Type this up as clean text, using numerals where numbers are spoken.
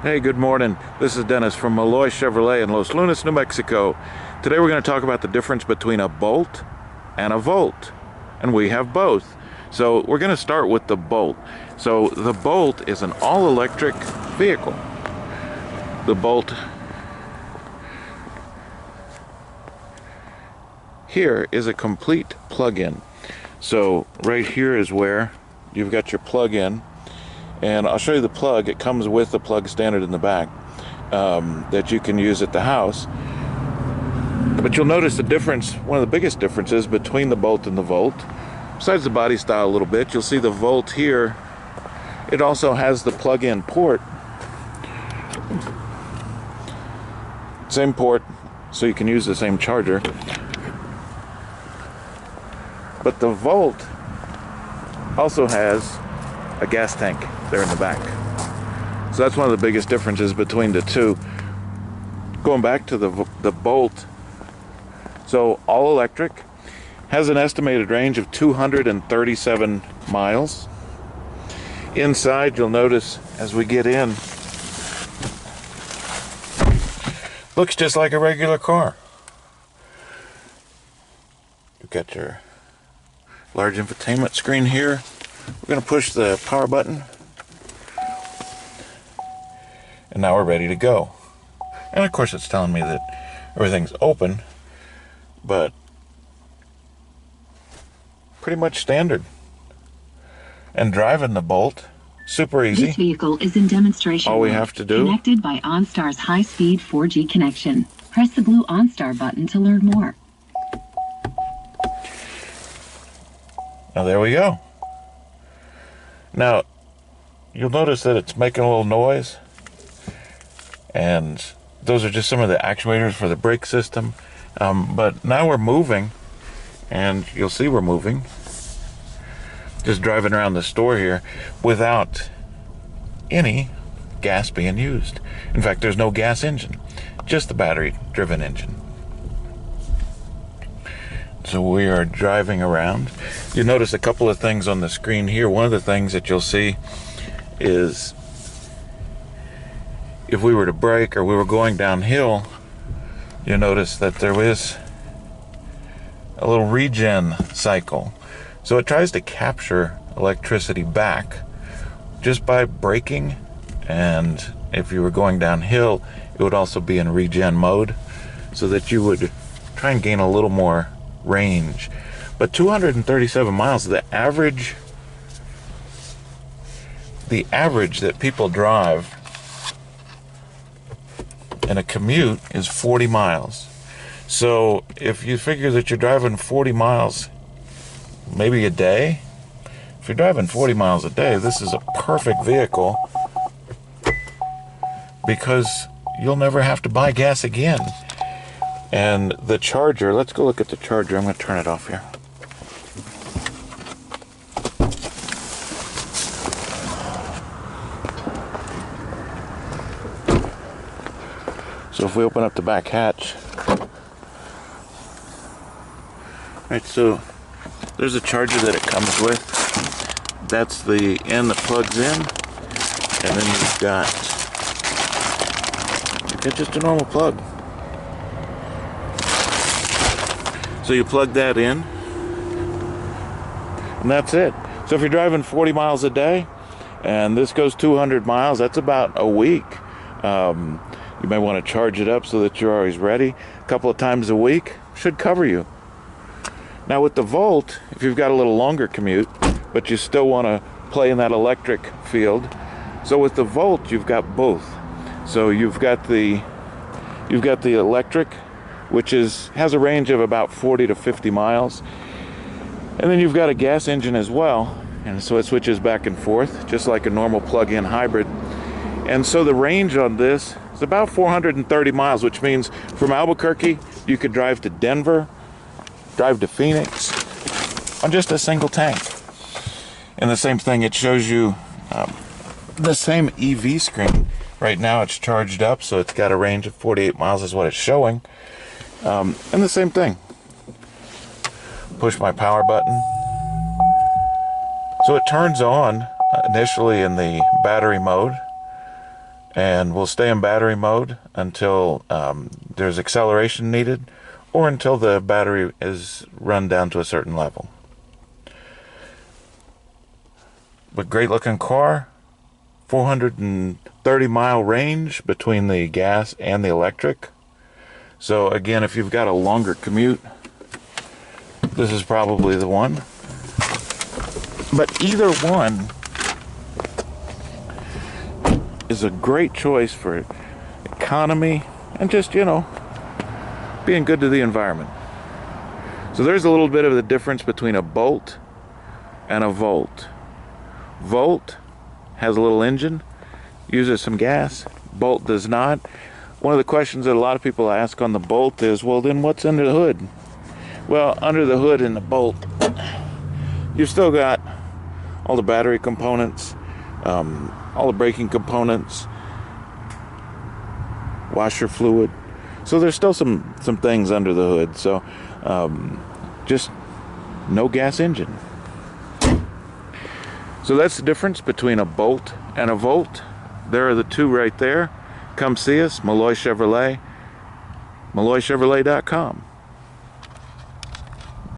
Hey, good morning. This is Dennis from Melloy Chevrolet in Los Lunas, New Mexico. Today we're going to talk about the difference between a Bolt and a Volt. And we have both. So we're going to start with the Bolt. So the Bolt is an all-electric vehicle. The Bolt here is a complete plug-in. So right here is where you've got your plug-in. And I'll show you the plug. It comes with the plug standard in the back that you can use at the house. But you'll notice the difference, one of the biggest differences between the Bolt and the Volt, besides the body style a little bit, you'll see the Volt here, it also has the plug-in port. Same port, so you can use the same charger. But the Volt also has a gas tank there in the back. So that's one of the biggest differences between the two. Going back to the Bolt, so all electric, has an estimated range of 237 miles. Inside, you'll notice as we get in, looks just like a regular car. You've got your large infotainment screen here. We're going to push the power button, and now we're ready to go. And of course it's telling me that everything's open, but pretty much standard. And driving the Bolt, super easy. This vehicle is in demonstration. All we have to do, connected by OnStar's high-speed 4G connection. Press the blue OnStar button to learn more. now there we go. Now, you'll notice that it's making a little noise, and those are just some of the actuators for the brake system. But now we're moving, and you'll see we're moving, just driving around the store here without any gas being used. In fact, there's no gas engine, just the battery-driven engine. So we are driving around. You notice a couple of things on the screen here. One of the things that you'll see is if we were to brake or we were going downhill, you'll notice that there is a little regen cycle. So it tries to capture electricity back just by braking, and if you were going downhill, it would also be in regen mode so that you would try and gain a little more range. But 237 miles, the average that people drive in a commute is 40 miles. So if you figure that you're driving 40 miles maybe a day, if you're driving 40 miles a day, this is a perfect vehicle because you'll never have to buy gas again. And the charger, let's go look at the charger. I'm going to turn it off here. So if we open up the back hatch, right, so there's a charger that it comes with. That's the end that plugs in, and then you've got just a normal plug. So you plug that in, and that's it. So if you're driving 40 miles a day, and this goes 200 miles, that's about a week. You may want to charge it up so that you're always ready. A couple of times a week should cover you. Now with the Volt, if you've got a little longer commute, but you still want to play in that electric field, so with the Volt you've got both. So you've got the electric, which has a range of about 40 to 50 miles. And then you've got a gas engine as well, and so it switches back and forth, just like a normal plug-in hybrid. And so the range on this is about 430 miles, which means from Albuquerque, you could drive to Denver, drive to Phoenix, on just a single tank. And the same thing, it shows you the same EV screen. Right now it's charged up, so it's got a range of 48 miles is what it's showing. And the same thing. Push my power button. So it turns on initially in the battery mode. and will stay in battery mode until there's acceleration needed, or until the battery is run down to a certain level. But great looking car, 430-mile range between the gas and the electric. So again, if you've got a longer commute, this is probably the one. But either one is a great choice for economy and just, you know, being good to the environment. So there's a little bit of the difference between a Bolt and a Volt. Volt has a little engine, uses some gas. Bolt does not. One of the questions that a lot of people ask on the Bolt is, well, then what's under the hood? Well, under the hood in the Bolt, you've still got all the battery components, all the braking components, washer fluid. So there's still some things under the hood. So just no gas engine. So that's the difference between a Bolt and a Volt. There are the two right there. Come see us, Melloy Chevrolet, melloychevrolet.com.